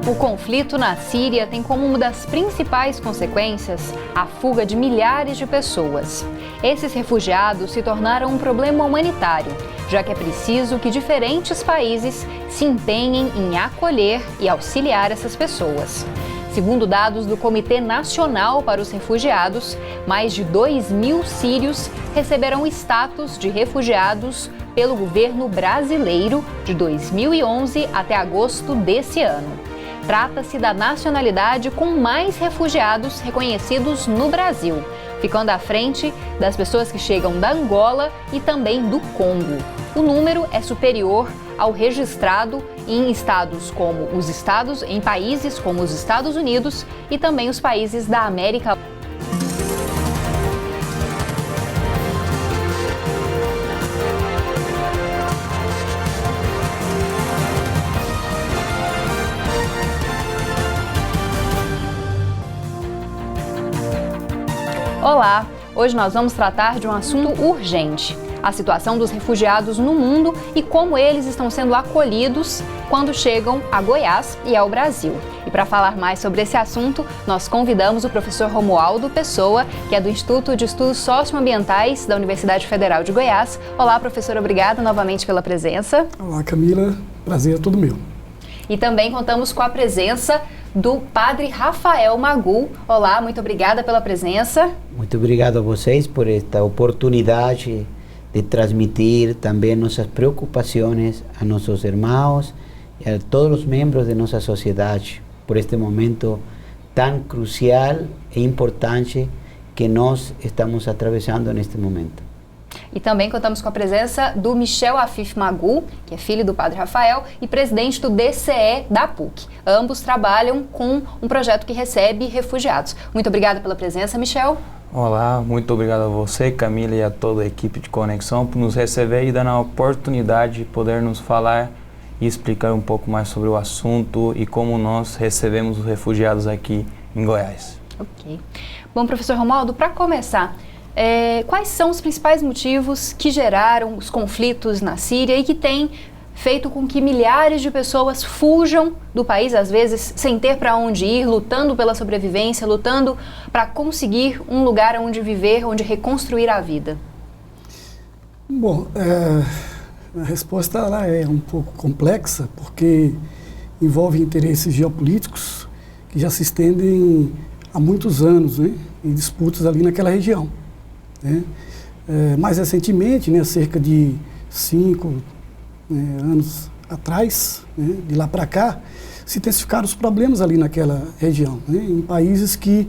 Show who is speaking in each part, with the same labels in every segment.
Speaker 1: O conflito na Síria tem como uma das principais consequências a fuga de milhares de pessoas. Esses refugiados se tornaram um problema humanitário, já que é preciso que diferentes países se empenhem em acolher e auxiliar essas pessoas. Segundo dados do Comitê Nacional para os Refugiados, mais de 2.000 sírios receberam status de refugiados pelo governo brasileiro de 2011 até agosto desse ano. Trata-se da nacionalidade com mais refugiados reconhecidos no Brasil, ficando à frente das pessoas que chegam da Angola e também do Congo. O número é superior ao registrado em países como os Estados Unidos e também os países da América. Olá! Hoje nós vamos tratar de um assunto urgente: a situação dos refugiados no mundo e como eles estão sendo acolhidos quando chegam a Goiás e ao Brasil. E para falar mais sobre esse assunto, nós convidamos o professor Romualdo Pessoa, que é do Instituto de Estudos Socioambientais da Universidade Federal de Goiás. Olá, professor, obrigada novamente pela presença.
Speaker 2: Olá, Camila, prazer é todo meu.
Speaker 1: E também contamos com a presença do Padre Rafael Magul. Olá, muito obrigada pela presença.
Speaker 3: Muito obrigado a vocês por esta oportunidade de transmitir também nossas preocupações a nossos irmãos e a todos os membros de nossa sociedade por este momento tão crucial e importante que nós estamos atravessando neste momento.
Speaker 1: E também contamos com a presença do Michel Afif Magul, que é filho do Padre Rafael e presidente do DCE da PUC. Ambos trabalham com um projeto que recebe refugiados. Muito obrigada pela presença, Michel.
Speaker 4: Olá, muito obrigado a você, Camila, e a toda a equipe de Conexão por nos receber e dar a oportunidade de poder nos falar e explicar um pouco mais sobre o assunto e como nós recebemos os refugiados aqui em Goiás.
Speaker 1: Ok. Bom, professor Romualdo, para começar, quais são os principais motivos que geraram os conflitos na Síria e que têm feito com que milhares de pessoas fujam do país, às vezes sem ter para onde ir, lutando pela sobrevivência, lutando para conseguir um lugar onde viver, onde reconstruir a vida?
Speaker 2: Bom, a resposta ela é um pouco complexa, porque envolve interesses geopolíticos que já se estendem há muitos anos, né, em disputas ali naquela região. Mais recentemente, cerca de 5 anos atrás, de lá para cá, se intensificaram os problemas ali naquela região, em países que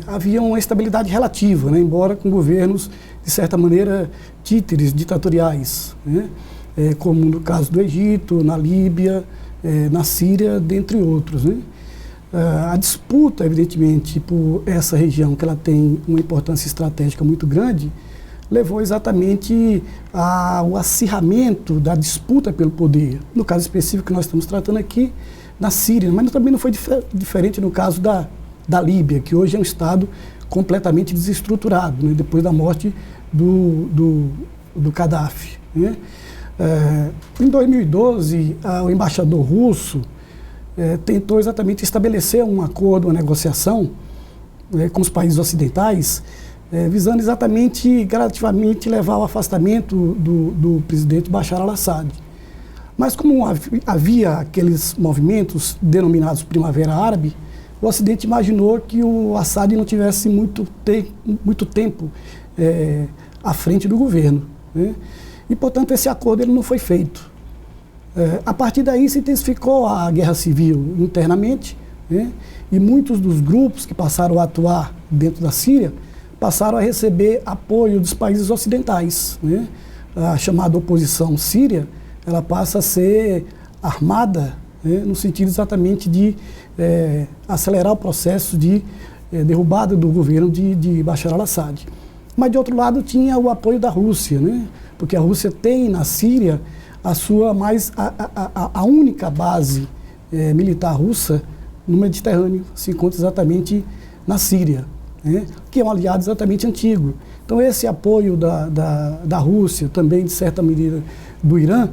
Speaker 2: havia uma estabilidade relativa, embora com governos, de certa maneira, títeres ditatoriais, como no caso do Egito, na Líbia, na Síria, dentre outros. A disputa, evidentemente, por essa região, que ela tem uma importância estratégica muito grande, levou exatamente ao acirramento da disputa pelo poder. No caso específico que nós estamos tratando aqui, na Síria, mas também não foi diferente no caso da Líbia, que hoje é um Estado completamente desestruturado, depois da morte do Gaddafi. Em 2012, o embaixador russo tentou exatamente estabelecer um acordo, uma negociação com os países ocidentais, visando exatamente, gradativamente, levar ao afastamento do presidente Bashar al-Assad. Mas como havia aqueles movimentos denominados Primavera Árabe, o Ocidente imaginou que o Assad não tivesse muito tempo à frente do governo. E, portanto, esse acordo ele não foi feito. A partir daí se intensificou a guerra civil internamente, e muitos dos grupos que passaram a atuar dentro da Síria passaram a receber apoio dos países ocidentais. A chamada oposição síria, ela passa a ser armada, no sentido exatamente de acelerar o processo de derrubada do governo de Bashar al-Assad. Mas, de outro lado, tinha o apoio da Rússia, porque a Rússia tem na Síria a única base militar russa no Mediterrâneo, se encontra exatamente na Síria, que é um aliado exatamente antigo. Então esse apoio da Rússia, também de certa medida do Irã,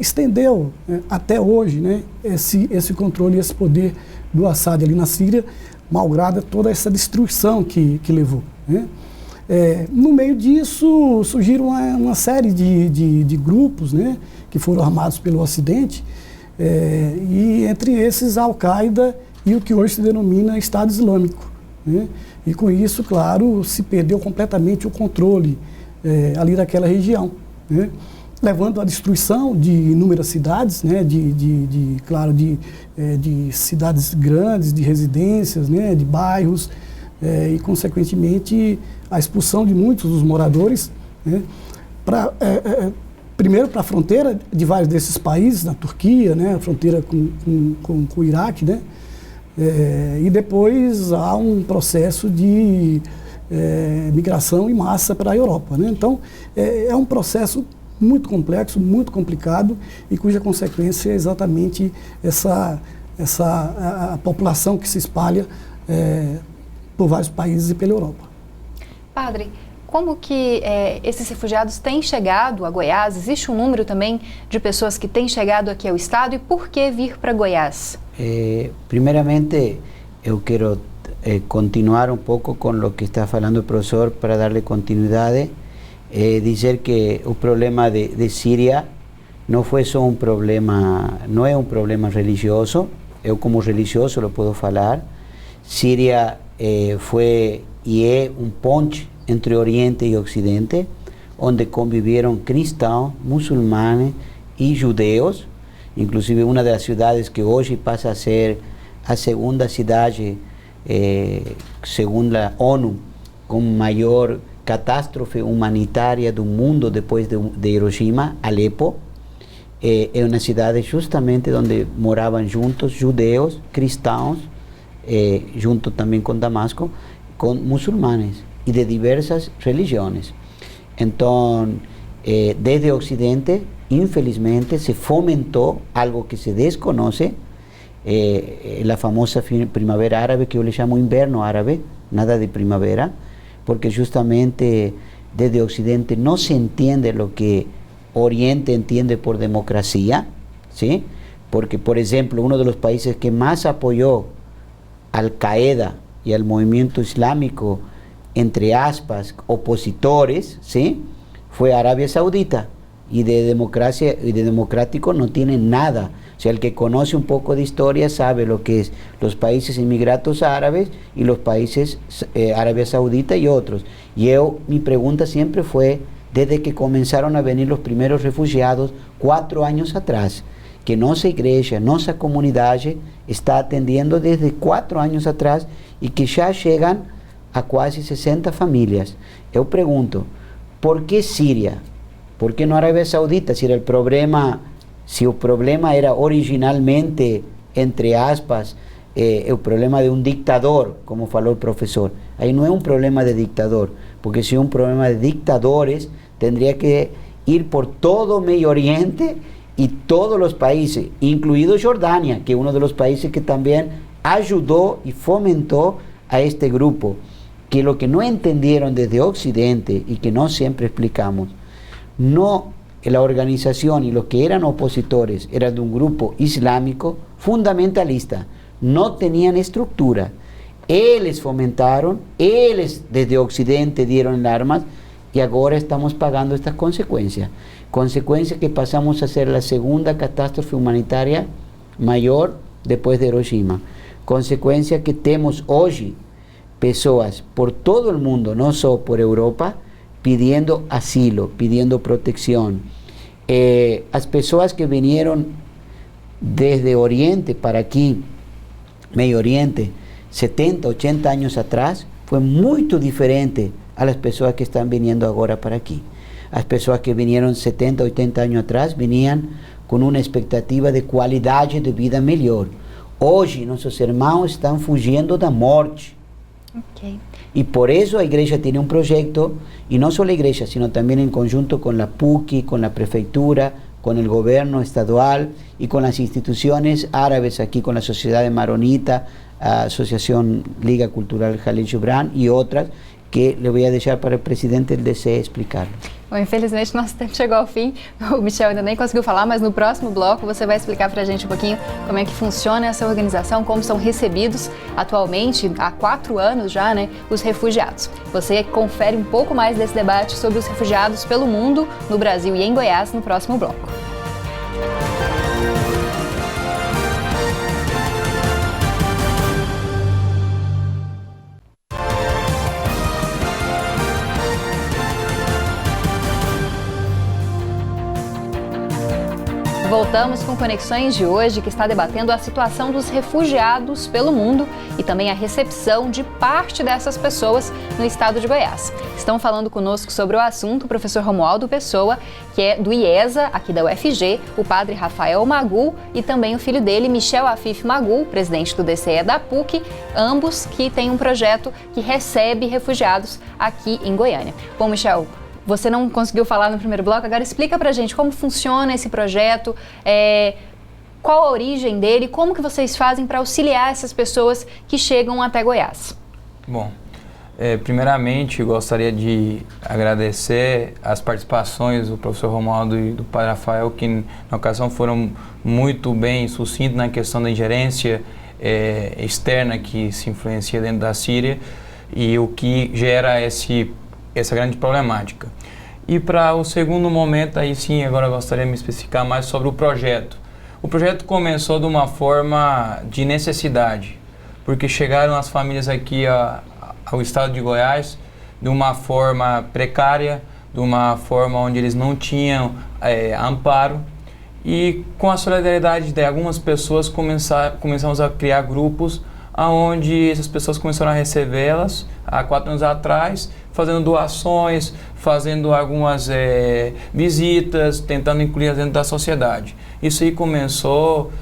Speaker 2: estendeu até hoje, né, esse controle, esse poder do Assad ali na Síria, malgrado toda essa destruição que levou, né? No meio disso surgiram uma série de grupos, né, que foram armados pelo Ocidente, e entre esses a Al-Qaeda e o que hoje se denomina Estado Islâmico, né? E com isso, claro, se perdeu completamente o controle ali daquela região, né? Levando à destruição de inúmeras cidades, né? de cidades grandes, de residências, né? De bairros, e consequentemente a expulsão de muitos dos moradores, né? Primeiro para a fronteira de vários desses países, na Turquia, né? A fronteira com o Iraque, né? E depois há um processo de migração em massa para a Europa, né? Então é um processo muito complexo, muito complicado, e cuja consequência é exatamente a população que se espalha por vários países e pela Europa.
Speaker 1: Padre, como que esses refugiados têm chegado a Goiás? Existe um número também de pessoas que têm chegado aqui ao estado, e por que vir para Goiás?
Speaker 3: Primeiramente, eu quero continuar um pouco com o que está falando o professor para darle continuidade. Dizer que o problema de Síria não foi só um problema, não é um problema religioso. Eu como religioso lo puedo falar. Síria foi e é um ponte entre Oriente e Ocidente, onde conviveram cristãos, muçulmanos e judeus. Inclusive uma das cidades que hoje passa a ser a segunda cidade, segundo a ONU, com maior catástrofe humanitária do mundo depois de Hiroshima, Alepo, é uma cidade justamente onde moravam juntos judeus, cristãos, junto também com Damasco, com muçulmanos e de diversas religiões. Então, desde o Ocidente, infelizmente, se fomentou algo que se desconoce, a famosa primavera árabe, que eu lhe chamo inverno árabe, nada de primavera, porque justamente desde o Ocidente no se entiende lo que Oriente entiende por democracia, ¿sí? Porque, por ejemplo, uno de los países que más apoyó Al-Qaeda y al movimiento islámico, entre aspas, opositores, ¿sí? Fue Arabia Saudita, y de democracia y de democrático no tiene nada. O sea, el que conoce un poco de historia sabe lo que es los países inmigratos árabes y los países Arabia Saudita y otros. Y mi pregunta siempre fue, desde que comenzaron a venir los primeros refugiados 4 años atrás, que nuestra iglesia, nuestra comunidad está atendiendo desde 4 años atrás y que ya llegan a casi 60 familias. Yo pregunto, ¿por qué Siria? ¿Por qué no Arabia Saudita? Si el problema era originalmente, entre aspas, el problema de un dictador, como faló el profesor. Ahí no es un problema de dictador, porque si es un problema de dictadores, tendría que ir por todo Medio Oriente y todos los países, incluido Jordania, que es uno de los países que también ayudó y fomentó a este grupo, que lo que no entendieron desde Occidente y que no siempre explicamos, no la organización y los que eran opositores eran de un grupo islámico fundamentalista, no tenían estructura. Ellos fomentaron, ellos desde Occidente dieron armas y ahora estamos pagando estas consecuencias. Consecuencias que pasamos a ser la segunda catástrofe humanitaria mayor después de Hiroshima. Consecuencia que tenemos hoy personas por todo el mundo, no solo por Europa, pidiendo asilo, pidiendo protección. Las personas que vinieron desde Oriente para aquí, Medio Oriente, 70, 80 años atrás, fue muy diferente a las personas que están viniendo ahora para aquí. Las personas que vinieron 70, 80 años atrás venían con una expectativa de calidad de vida mejor. Hoy nuestros hermanos están fugiendo de la muerte.
Speaker 1: Okay.
Speaker 3: Y por eso la iglesia tiene un proyecto, y no solo la iglesia, sino también en conjunto con la PUCI, con la prefectura, con el gobierno estadual y con las instituciones árabes, aquí con la Sociedad de Maronita, Asociación Liga Cultural Jalil Gibran y otras, que le voy a deixar para o presidente el DCE explicarlo.
Speaker 1: Bom, infelizmente nosso tempo chegou ao fim, o Michel ainda nem conseguiu falar, mas no próximo bloco você vai explicar para a gente um pouquinho como é que funciona essa organização, como são recebidos atualmente, há 4 anos já, né, os refugiados. Você confere um pouco mais desse debate sobre os refugiados pelo mundo, no Brasil e em Goiás, no próximo bloco. Voltamos com Conexões de hoje, que está debatendo a situação dos refugiados pelo mundo e também a recepção de parte dessas pessoas no estado de Goiás. Estão falando conosco sobre o assunto o professor Romualdo Pessoa, que é do IESA, aqui da UFG, o padre Rafael Magul e também o filho dele, Michel Afif Magul, presidente do DCE da PUC, ambos que têm um projeto que recebe refugiados aqui em Goiânia. Bom, Michel, você não conseguiu falar no primeiro bloco, agora explica pra gente como funciona esse projeto, qual a origem dele, como que vocês fazem para auxiliar essas pessoas que chegam até Goiás.
Speaker 4: Bom, primeiramente gostaria de agradecer as participações do professor Romualdo e do padre Rafael, que na ocasião foram muito bem sucintos na questão da ingerência externa que se influencia dentro da Síria e o que gera essa grande problemática. E para o segundo momento, aí sim, agora eu gostaria de me especificar mais sobre o projeto. O projeto começou de uma forma de necessidade, porque chegaram as famílias aqui ao estado de Goiás de uma forma precária, de uma forma onde eles não tinham amparo, e com a solidariedade de algumas pessoas começamos a criar grupos onde essas pessoas começaram a recebê-las há 4 anos atrás, fazendo doações, fazendo algumas visitas, tentando incluir dentro da sociedade. Isso aí começou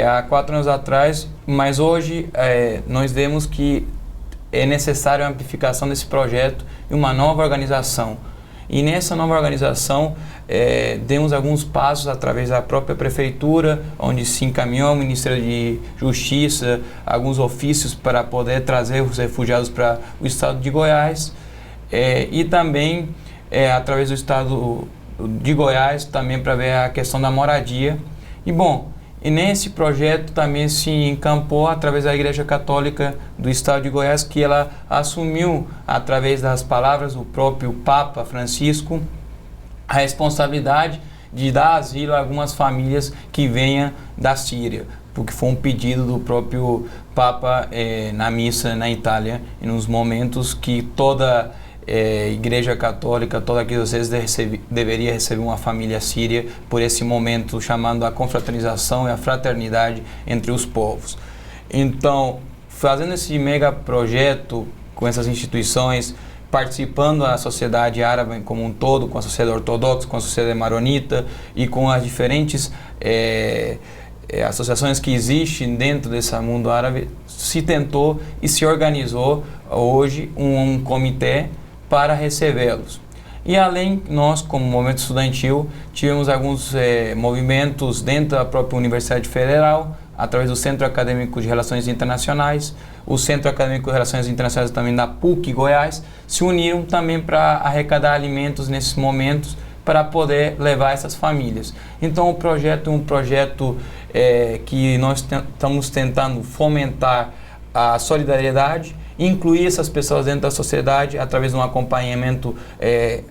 Speaker 4: há 4 anos atrás, mas hoje nós vemos que é necessário a amplificação desse projeto e uma nova organização. E nessa nova organização, demos alguns passos através da própria prefeitura, onde se encaminhou ao Ministério de Justiça, alguns ofícios para poder trazer os refugiados para o estado de Goiás, e também através do estado de Goiás, também para ver a questão da moradia. E bom, e nesse projeto também se encampou através da Igreja Católica do Estado de Goiás, que ela assumiu, através das palavras do próprio Papa Francisco, a responsabilidade de dar asilo a algumas famílias que venham da Síria, porque foi um pedido do próprio Papa na missa na Itália, e nos momentos que toda Igreja Católica, toda a diocese deveria receber uma família síria por esse momento, chamando a confraternização e a fraternidade entre os povos. Então, fazendo esse mega projeto com essas instituições, participando da sociedade árabe como um todo, com a sociedade ortodoxa, com a sociedade maronita e com as diferentes associações que existem dentro desse mundo árabe, se tentou e se organizou hoje um comitê para recebê-los. E além, nós, como movimento estudantil, tivemos alguns movimentos dentro da própria Universidade Federal, através do Centro Acadêmico de Relações Internacionais, o Centro Acadêmico de Relações Internacionais também da PUC Goiás, se uniram também para arrecadar alimentos nesses momentos para poder levar essas famílias. Então o projeto é um projeto que nós estamos tentando fomentar a solidariedade, incluir essas pessoas dentro da sociedade através de um acompanhamento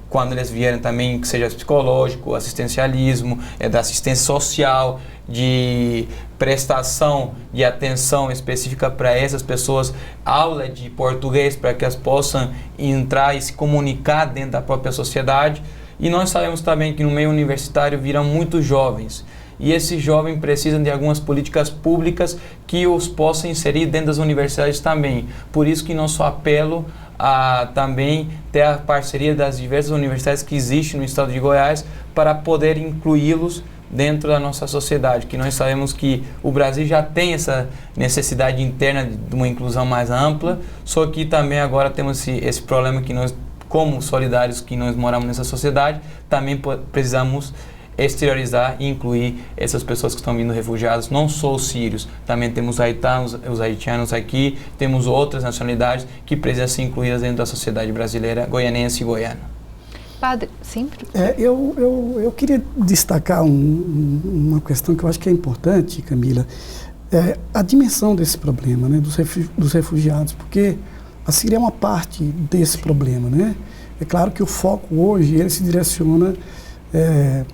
Speaker 4: quando eles vierem também, que seja psicológico, assistencialismo, da assistência social, de prestação de atenção específica para essas pessoas, aula de português para que elas possam entrar e se comunicar dentro da própria sociedade. E nós sabemos também que no meio universitário virão muitos jovens. E esses jovens precisam de algumas políticas públicas que os possam inserir dentro das universidades também. Por isso que nosso apelo a também ter a parceria das diversas universidades que existem no estado de Goiás para poder incluí-los dentro da nossa sociedade, que nós sabemos que o Brasil já tem essa necessidade interna de uma inclusão mais ampla, só que também agora temos esse problema que nós, como solidários que nós moramos nessa sociedade, também precisamos exteriorizar e incluir essas pessoas que estão vindo refugiadas, não só os sírios, também temos os haitianos aqui, temos outras nacionalidades que precisam ser incluídas dentro da sociedade brasileira, goianense e goiana.
Speaker 1: Padre, sempre.
Speaker 2: Eu queria destacar uma questão que eu acho que é importante, Camila, a dimensão desse problema, né, dos refugiados, porque a Síria é uma parte desse problema, né? É claro que o foco hoje ele se direciona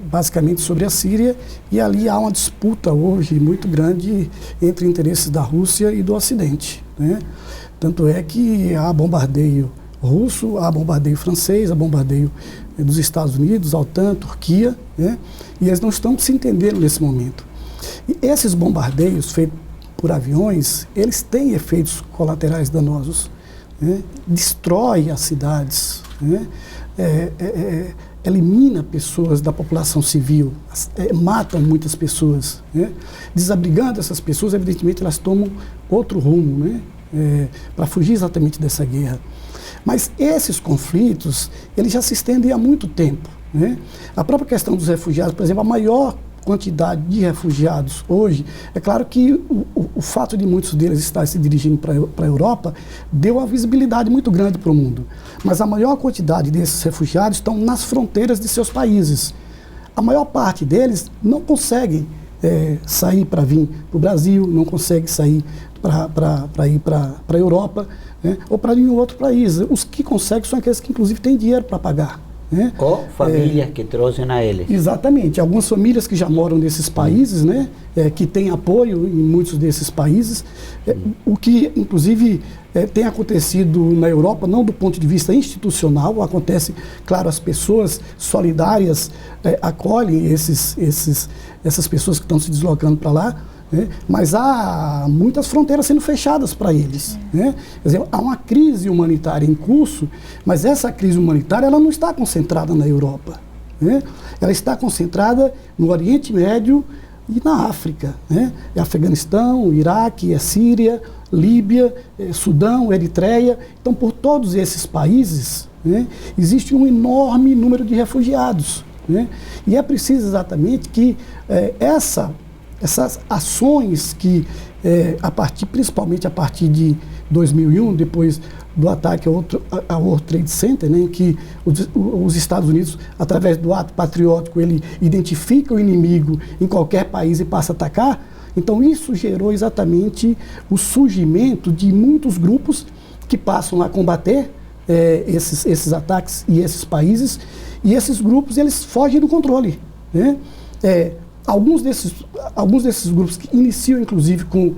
Speaker 2: basicamente sobre a Síria, e ali há uma disputa hoje muito grande entre interesses da Rússia e do Ocidente, né? Tanto é que há bombardeio russo, há bombardeio francês, há bombardeio dos Estados Unidos, a OTAN, Turquia, né? E eles não estão se entendendo nesse momento. E esses bombardeios feitos por aviões, eles têm efeitos colaterais danosos, né? Destrói as cidades, né? Elimina pessoas da população civil, matam muitas pessoas, né? Desabrigando essas pessoas, evidentemente elas tomam outro rumo, né? Para fugir exatamente dessa guerra. Mas esses conflitos, eles já se estendem há muito tempo, né? A própria questão dos refugiados, por exemplo, a maior quantidade de refugiados hoje, é claro que o fato de muitos deles estarem se dirigindo para a Europa deu uma visibilidade muito grande para o mundo. Mas a maior quantidade desses refugiados estão nas fronteiras de seus países. A maior parte deles não conseguem sair para vir para o Brasil, não consegue sair para ir para a Europa, né, ou para nenhum outro país. Os que conseguem são aqueles que, inclusive, têm dinheiro para pagar, né?
Speaker 3: Ou famílias que trouxem a eles.
Speaker 2: Exatamente. Algumas famílias que já moram nesses países, né, que têm apoio em muitos desses países, o que, inclusive, tem acontecido na Europa, não do ponto de vista institucional, acontece, claro, as pessoas solidárias acolhem essas pessoas que estão se deslocando para lá, né? Mas há muitas fronteiras sendo fechadas para eles, né? Quer dizer, há uma crise humanitária em curso, mas essa crise humanitária ela não está concentrada na Europa, né? Ela está concentrada no Oriente Médio e na África, né? É Afeganistão, Iraque, Síria, Líbia, Sudão, Eritreia. Então, por todos esses países, né, existe um enorme número de refugiados, né? E é preciso exatamente que essas ações que, principalmente a partir de 2001, depois do ataque ao World Trade Center, né, em que os Estados Unidos, através do ato patriótico, ele identifica o inimigo em qualquer país e passa a atacar, então isso gerou exatamente o surgimento de muitos grupos que passam a combater esses ataques e esses países, e esses grupos eles fogem do controle, né? Alguns desses grupos que iniciam, inclusive, com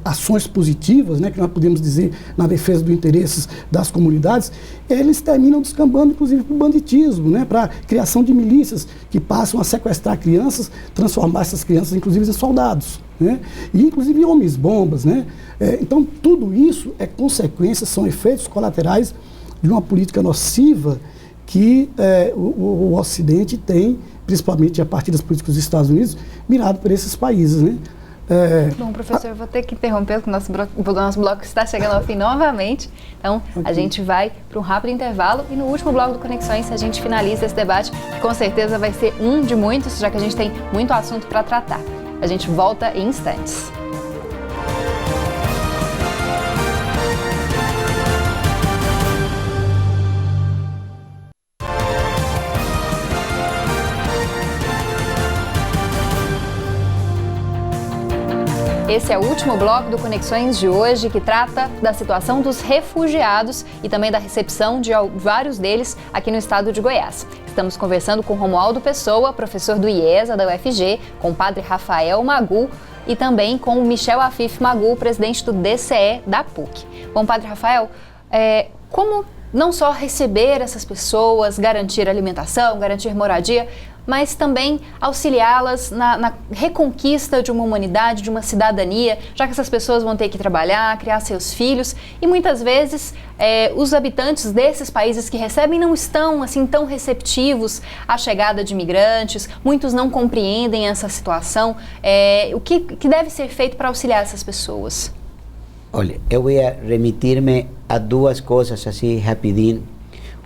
Speaker 2: ações positivas, né, que nós podemos dizer na defesa dos interesses das comunidades, eles terminam descambando, inclusive, para o banditismo, né, para a criação de milícias que passam a sequestrar crianças, transformar essas crianças, inclusive, em soldados, né, e, inclusive, em homens-bombas, né. Então, tudo isso é consequência, são efeitos colaterais de uma política nociva que o Ocidente tem, principalmente a partir das políticas dos Estados Unidos, mirado por esses países, né?
Speaker 1: Bom, professor, eu vou ter que interromper, porque o nosso bloco está chegando ao fim novamente. Então, a gente vai para um rápido intervalo e no último bloco do Conexões a gente finaliza esse debate, que com certeza vai ser um de muitos, já que a gente tem muito assunto para tratar. A gente volta em instantes. Esse é o último bloco do Conexões de hoje, que trata da situação dos refugiados e também da recepção de vários deles aqui no estado de Goiás. Estamos conversando com Romualdo Pessoa, professor do IESA da UFG, com o padre Rafael Magu e também com o Michel Afif Magu, presidente do DCE da PUC. Bom, padre Rafael, como não só receber essas pessoas, garantir alimentação, garantir moradia, mas também auxiliá-las na reconquista de uma humanidade, de uma cidadania, já que essas pessoas vão ter que trabalhar, criar seus filhos, e muitas vezes os habitantes desses países que recebem não estão assim tão receptivos à chegada de imigrantes, muitos não compreendem essa situação. O que deve ser feito para auxiliar essas pessoas?
Speaker 3: Olha, eu vou remitir-me a duas coisas assim rapidinho.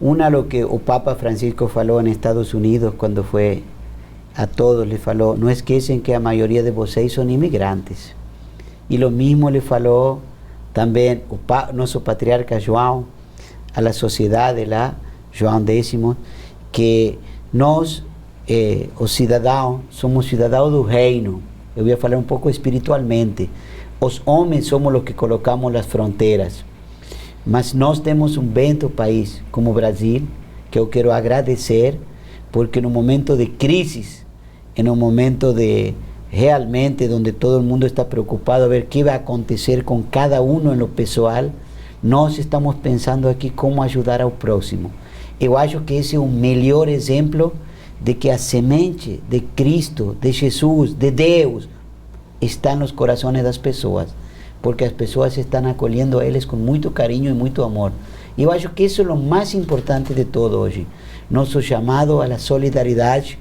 Speaker 3: Una, lo que o Papa Francisco falou nos Estados Unidos quando foi a todos, le falou, não esquecem que a maioria de vocês são imigrantes. E o mesmo le falou também o nosso patriarca João, a la sociedade lá, João X, que nós, os cidadãos, somos cidadãos do reino. Eu ia falar um pouco espiritualmente. Os homens somos os que colocamos as fronteiras. Mas nós temos um bento país como o Brasil, que eu quero agradecer, porque no momento de crise, em um momento de realmente onde todo mundo está preocupado a ver o que vai acontecer com cada um no pessoal, nós estamos pensando aqui como ajudar ao próximo. Eu acho que esse é o melhor exemplo de que a semente de Cristo, de Jesus, de Deus, está nos corações das pessoas, porque as pessoas estão acolhendo a eles com muito carinho e muito amor. E eu acho que isso é o mais importante de todo hoje. Nosso chamado à solidariedade,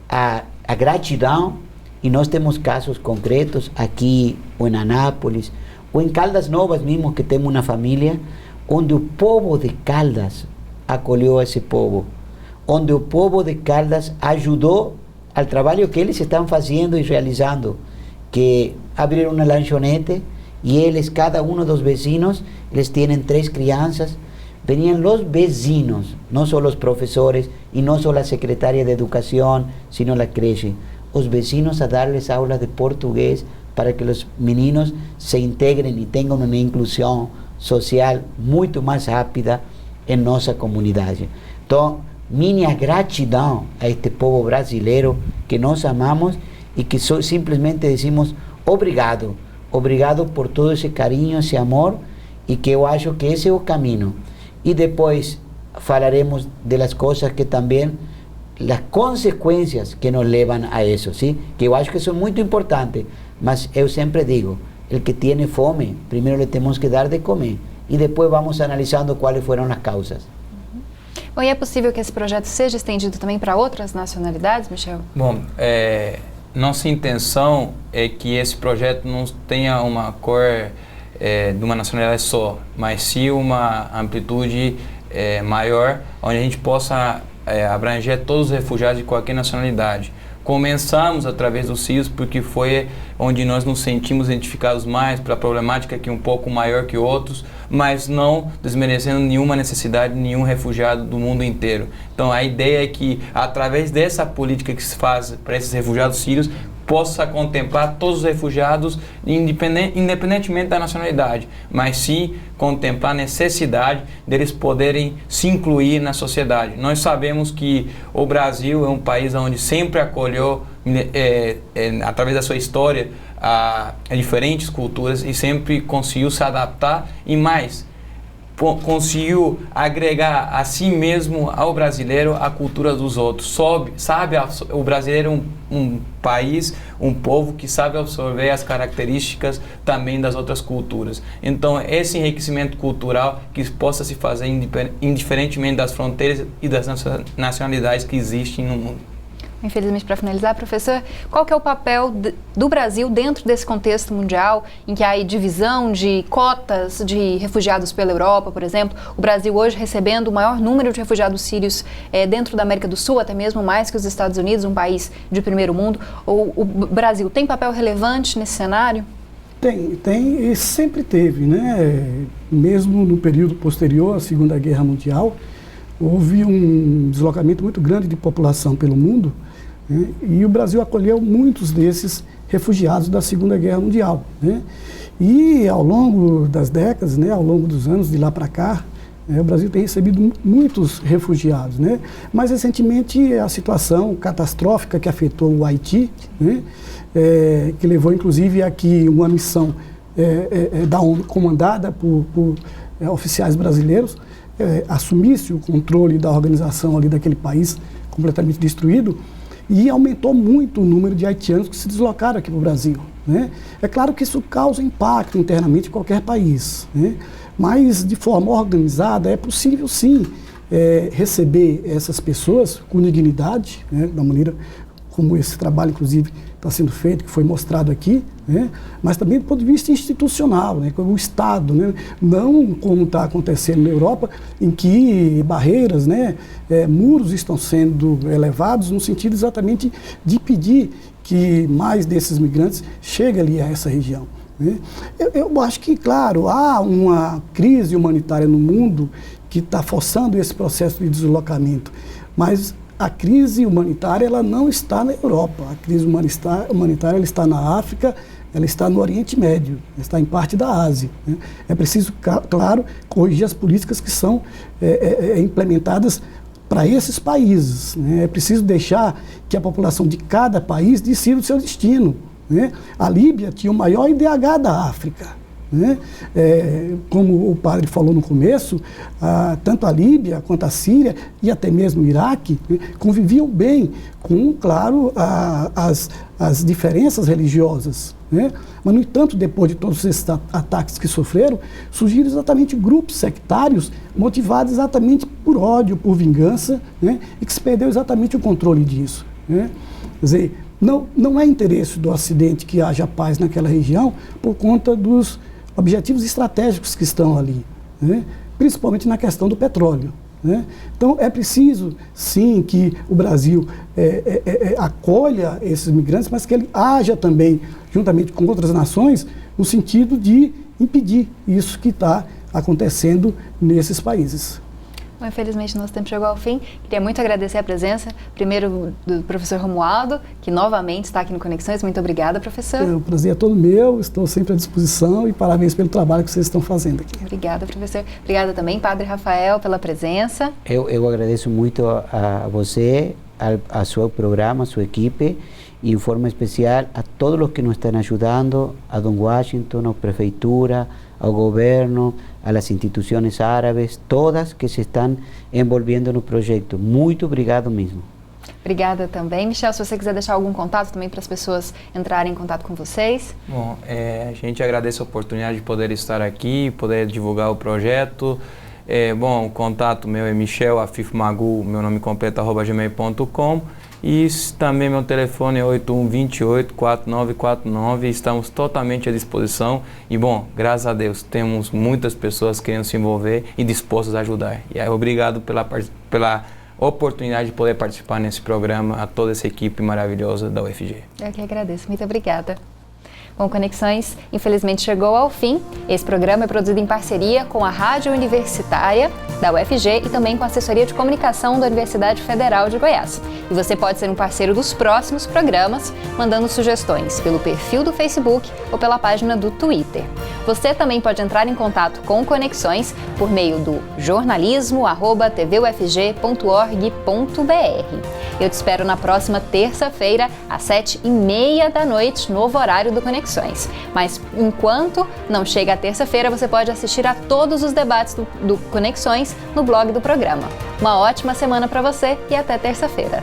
Speaker 3: à gratidão, e nós temos casos concretos aqui, ou em Anápolis, ou em Caldas Novas mesmo, que temos uma família, onde o povo de Caldas acolheu esse povo, onde o povo de Caldas ajudou ao trabalho que eles estão fazendo e realizando, que abriram uma lanchonete, e eles, cada um dos vecinos, eles têm 3 crianças, venían los vecinos, não só os professores, e não só a secretária de educação, sino a creche, os vecinos a darles aulas de português para que os meninos se integrem e tenham uma inclusão social muito mais rápida em nossa comunidade. Então, minha gratidão a este povo brasileiro que nós amamos e que simplesmente decimos obrigado, obrigado por todo esse carinho, esse amor, e que eu acho que esse é o caminho. E depois falaremos das coisas que também, as consequências que nos levam a isso, ¿sí? Que eu acho que isso é muito importante, mas eu sempre digo, el que tem fome, primeiro le temos que dar de comer, e depois vamos analisando quais foram as causas.
Speaker 1: Bom, e é possível que esse projeto seja estendido também para outras nacionalidades, Michel?
Speaker 4: Bom, nossa intenção é que esse projeto não tenha uma cor de uma nacionalidade só, mas sim uma amplitude maior, onde a gente possa abranger todos os refugiados de qualquer nacionalidade. Começamos através dos CIOs porque foi onde nós nos sentimos identificados mais para a problemática que é um pouco maior que outros, mas não desmerecendo nenhuma necessidade de nenhum refugiado do mundo inteiro. Então a ideia é que através dessa política que se faz para esses refugiados sírios, possa contemplar todos os refugiados, independentemente da nacionalidade, mas sim contemplar a necessidade deles poderem se incluir na sociedade. Nós sabemos que o Brasil é um país onde sempre acolheu, através da sua história, a diferentes culturas e sempre conseguiu se adaptar e mais, conseguiu agregar a si mesmo, ao brasileiro, a cultura dos outros. Sabe, o brasileiro é um país, um povo que sabe absorver as características também das outras culturas. Então, esse enriquecimento cultural que possa se fazer indiferentemente das fronteiras e das nacionalidades que existem no mundo.
Speaker 1: Infelizmente, para finalizar, professor, qual que é o papel do Brasil dentro desse contexto mundial em que há divisão de cotas de refugiados pela Europa, por exemplo? O Brasil hoje recebendo o maior número de refugiados sírios dentro da América do Sul, até mesmo mais que os Estados Unidos, um país de primeiro mundo. O Brasil tem papel relevante nesse cenário?
Speaker 2: Tem e sempre teve, né? Mesmo no período posterior à Segunda Guerra Mundial, houve um deslocamento muito grande de população pelo mundo, né? E o Brasil acolheu muitos desses refugiados da Segunda Guerra Mundial, né? E ao longo das décadas, né, ao longo dos anos, de lá para cá, o Brasil tem recebido muitos refugiados, né? Mais recentemente, a situação catastrófica que afetou o Haiti, né, que levou inclusive aqui uma missão da ONU comandada por oficiais brasileiros, assumisse o controle da organização ali daquele país completamente destruído, e aumentou muito o número de haitianos que se deslocaram aqui para o Brasil, né? É claro que isso causa impacto internamente em qualquer país, né? Mas de forma organizada é possível sim receber essas pessoas com dignidade, né? Da maneira como esse trabalho inclusive está sendo feito, que foi mostrado aqui, né? Mas também do ponto de vista institucional, né? O Estado, né? Não como está acontecendo na Europa, em que barreiras, né? Muros estão sendo elevados no sentido exatamente de impedir que mais desses migrantes cheguem ali a essa região. Eu acho que, claro, há uma crise humanitária no mundo que está forçando esse processo de deslocamento, mas a crise humanitária ela não está na Europa, a crise humanitária ela está na África, ela está no Oriente Médio, está em parte da Ásia. É preciso, claro, corrigir as políticas que são implementadas para esses países. É preciso deixar que a população de cada país decida o seu destino. A Líbia tinha o maior IDH da África. Como o padre falou no começo, tanto a Líbia quanto a Síria e até mesmo o Iraque conviviam bem com, claro, as diferenças religiosas. Mas, no entanto, depois de todos esses ataques que sofreram, surgiram exatamente grupos sectários motivados exatamente por ódio, por vingança, e que se perdeu exatamente o controle disso. Quer dizer, não é interesse do Ocidente que haja paz naquela região por conta dos objetivos estratégicos que estão ali, principalmente na questão do petróleo. Então, é preciso, sim, que o Brasil acolha esses migrantes, mas que ele haja também, juntamente com outras nações, no sentido de impedir isso que está acontecendo nesses países.
Speaker 1: Bom, infelizmente, nosso tempo chegou ao fim. Queria muito agradecer a presença, primeiro do professor Romualdo, que novamente está aqui no Conexões. Muito obrigada, professor. O
Speaker 2: prazer é todo meu, estou sempre à disposição e parabéns pelo trabalho que vocês estão fazendo aqui.
Speaker 1: Obrigada, professor. Obrigada também, Padre Rafael, pela presença.
Speaker 3: Eu agradeço muito a você, a seu programa, a sua equipe, e em forma especial a todos os que nos estão ajudando, a Dom Washington, a prefeitura, ao governo, a las instituciones árabes, todas que se estão envolvendo no projeto. Muito obrigado mesmo.
Speaker 1: Obrigada também. Michel, se você quiser deixar algum contato também para as pessoas entrarem em contato com vocês.
Speaker 4: Bom, a gente agradece a oportunidade de poder estar aqui, poder divulgar o projeto. Bom, o contato meu é Michel Afif Magu, meu nome completo, @gmail.com. E também meu telefone é 8128-4949, estamos totalmente à disposição e, bom, graças a Deus, temos muitas pessoas querendo se envolver e dispostas a ajudar. E aí, obrigado pela oportunidade de poder participar nesse programa, a toda essa equipe maravilhosa da UFG.
Speaker 1: Eu que agradeço, muito obrigada. Bom, Conexões, infelizmente chegou ao fim. Esse programa é produzido em parceria com a Rádio Universitária da UFG e também com a Assessoria de Comunicação da Universidade Federal de Goiás. E você pode ser um parceiro dos próximos programas, mandando sugestões pelo perfil do Facebook ou pela página do Twitter. Você também pode entrar em contato com Conexões por meio do jornalismo@tvufg.org.br. Eu te espero na próxima terça-feira, às 7h30 da noite, novo horário do Conexões. Mas enquanto não chega a terça-feira, você pode assistir a todos os debates do Conexões no blog do programa. Uma ótima semana para você e até terça-feira.